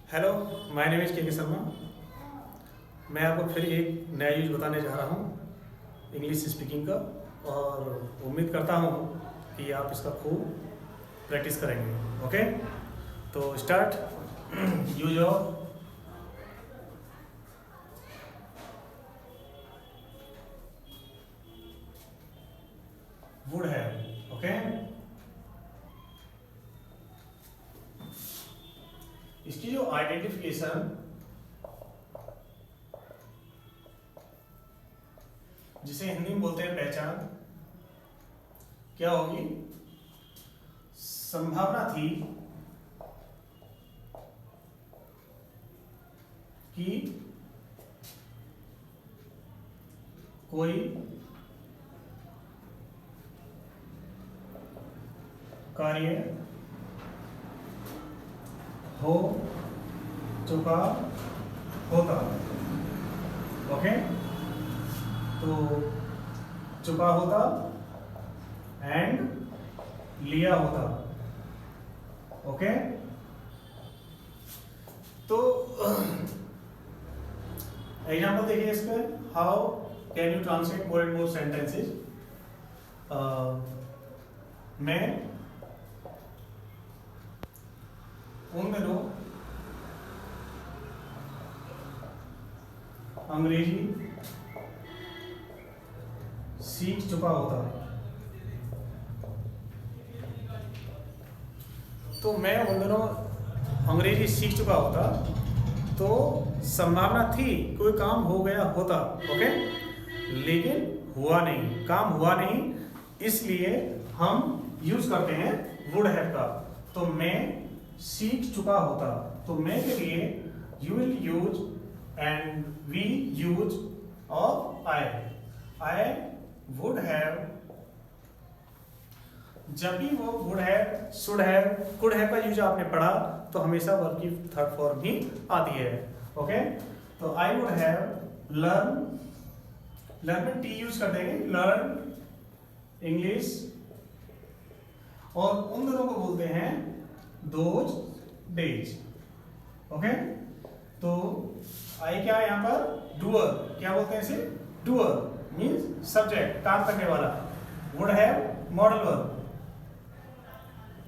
Hello, my name is के शर्मा। मैं आपको फिर एक नया यूज बताने जा रहा हूँ इंग्लिश स्पीकिंग का, और उम्मीद करता हूँ कि आप इसका खूब प्रैक्टिस करेंगे। ओके, तो start use of would have. Okay, इसकी जो आइडेंटिफिकेशन, जिसे हिंदी में बोलते हैं पहचान, क्या होगी? संभावना थी कि कोई कार्य हो चुका होता। ओके, तो चुका होता एंड लिया होता। ओके, तो एग्जाम्पल देखिए इस पे। How can you translate more and more sentences? मैं उन दिनों अंग्रेजी सीख चुका होता। तो मैं उन दिनों अंग्रेजी सीख चुका होता, तो संभावना थी कोई काम हो गया होता। ओके, लेकिन हुआ नहीं, काम हुआ नहीं, इसलिए हम यूज करते हैं वुड हैव का। तो मैं सीख चुका होता, तो मैं के लिए you will use and we use of I would have. जब भी वो would have, should have, could have का यूज आपने पढ़ा तो हमेशा वर्ब की थर्ड फॉर्म ही आती है। ओके, तो आई वुड हैव लर्न, लर्न में टी यूज कर देंगे, लर्न इंग्लिश, और उन दोनों को बोलते हैं दोज डेज। ओके, तो आई क्या है यहाँ पर? डूअर। क्या बोलते हैं इसे? डूअर मीन्स सब्जेक्ट, काम करने वाला। Would have model verb,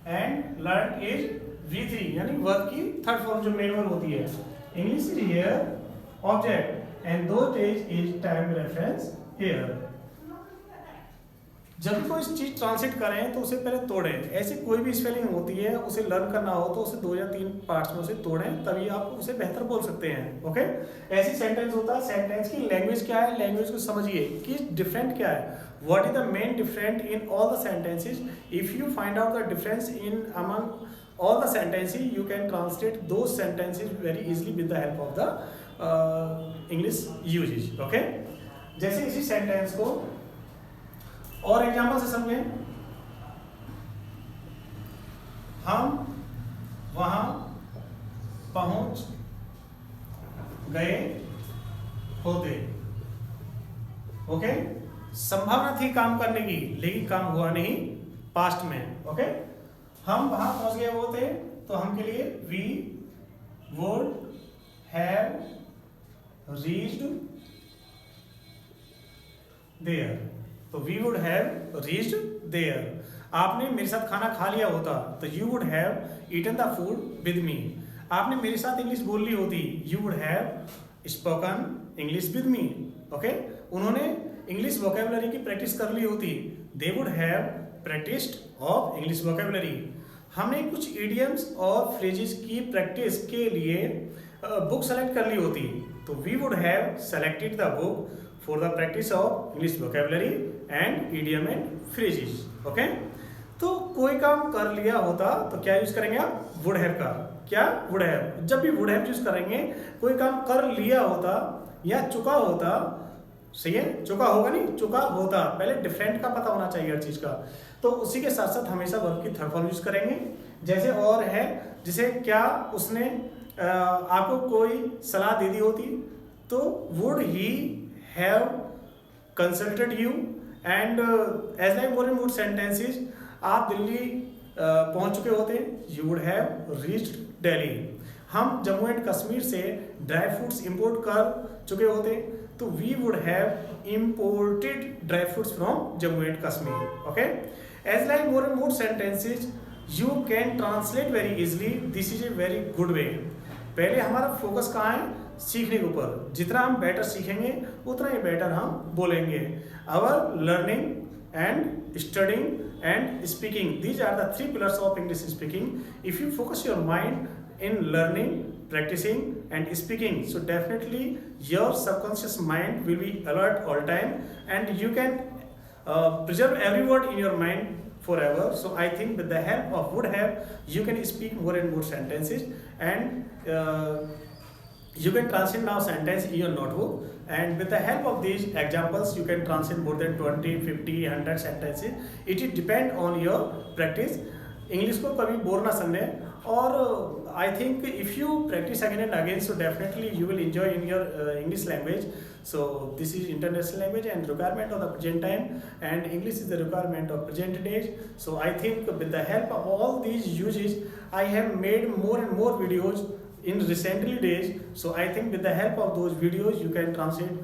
and learn is V3 यानी वर्ब की थर्ड फॉर्म जो मेन वर्ब होती है। English is here object and two days is time reference here. जब भी कोई चीज ट्रांसलेट करें तो उसे पहले तोड़ें। ऐसी कोई भी स्पेलिंग होती है, उसे लर्न करना हो तो उसे 2 या 3 पार्ट्स में उसे तोड़ें, तभी आप उसे बेहतर बोल सकते हैं। ओके, ऐसी सेंटेंस होता है। सेंटेंस की लैंग्वेज क्या है, लैंग्वेज को समझिए कि डिफरेंट क्या है। What is the main different in all the sentences? If you find out the difference in among all the sentences, you can translate those sentences very easily with the help of the English usage. Okay, जैसे इसी sentence को और example से समझें। हम वहां पहुंच गए होते। ओके, संभावना थी काम करने की, लेकिन काम हुआ नहीं पास्ट में। ओके, हम वहां पहुंच गए होते, तो हम के लिए we would have reached there. तो we would have reached there. आपने मेरे साथ खाना खा लिया होता, तो you would have eaten the food with me. आपने मेरे साथ इंग्लिश बोल ली होती, you would have spoken English with me. Okay, उन्होंने इंग्लिश वोकेबलरी की प्रैक्टिस कर ली होती, they would have practised of English vocabulary. हमने कुछ इडियम्स और फ्रेजेस की प्रैक्टिस के लिए बुक सेलेक्ट कर ली होती, तो we would have selected the book for the practice of English vocabulary and idiom and phrases. Okay, तो कोई काम कर लिया होता तो क्या यूज करेंगे आप? वुड हैव का। क्या? Would have. जब भी वुड हैव यूज करेंगे, कोई काम कर लिया होता या चुका होता, सही है, चुका होगा नहीं, चुका होता। पहले डिफरेंट का पता होना चाहिए हर चीज का। तो उसी के साथ साथ हमेशा वर्ब की थर्ड फॉर्म यूज करेंगे। जैसे और है, जिसे क्या उसने आपको कोई सलाह दे दी होती, तो would he have consulted you. And as like more and more sentences, आप दिल्ली पहुंच चुके होते, you would have reached Delhi. हम जम्मू एंड कश्मीर से ड्राई फ्रूट्स इंपोर्ट कर चुके होते तो we would have imported dry fruits from Jammu and Kashmir. Okay, as like more and more sentences you can translate very easily. This is a very good way. पहले हमारा focus कहाँ है, सीखने के ऊपर. जितना हम बेटर सीखेंगे उतना ही बेटर हम बोलेंगे. Our learning and studying and speaking, these are the three pillars of English speaking. If you focus your mind in learning, practicing and speaking, so definitely your subconscious mind will be alert all time and you can preserve every word in your mind forever. So I think with the help of would have you can speak more and more sentences and you can translate now sentence in your notebook, and with the help of these examples you can translate more than 20, 50, 100 sentences. It will depend on your practice. English को कभी bore ना समझे, और I think if you practice again and again so definitely you will enjoy in your English language. So this is international language and requirement of the present time, and English is the requirement of present days. So I think with the help of all these uses I have made more and more videos in recently days. So I think with the help of those videos you can translate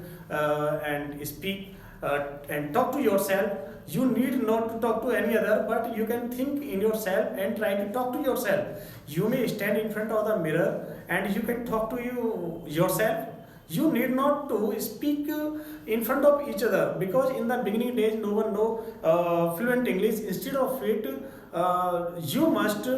and speak and talk to yourself. You need not to talk to any other, but you can think in yourself and try to talk to yourself. You may stand in front of the mirror and you can talk to yourself. You need not to speak in front of each other, because in the beginning days no one know fluent English. Instead of it, you must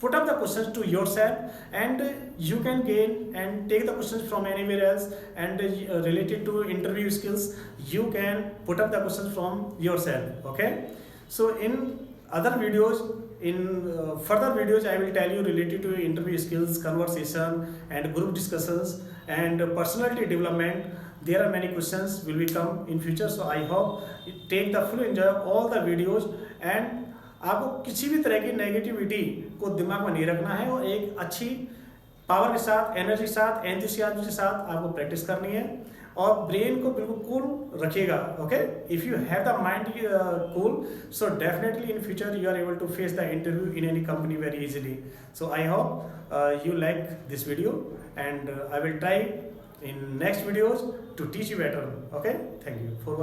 put up the questions to yourself, and you can gain and take the questions from anywhere else, and related to interview skills you can put up the questions from yourself. Okay, so in other videos, in further videos I will tell you related to interview skills, conversation and group discussions and personality development. There are many questions will be come in future, so I hope you take the full enjoy of all the videos, and आपको किसी भी तरह की negativity को दिमाग में नहीं रखना है, और एक अच्छी पावर के साथ, एनर्जी के साथ, एंथुसियाज्म के साथ आपको प्रैक्टिस करनी है, और ब्रेन को बिल्कुल कूल रखिएगा. Okay, if you have the mind cool, so definitely in future you are able to face the interview in any company very easily. So I hope you like this video, and I will try in next videos to teach you better. Okay, thank you for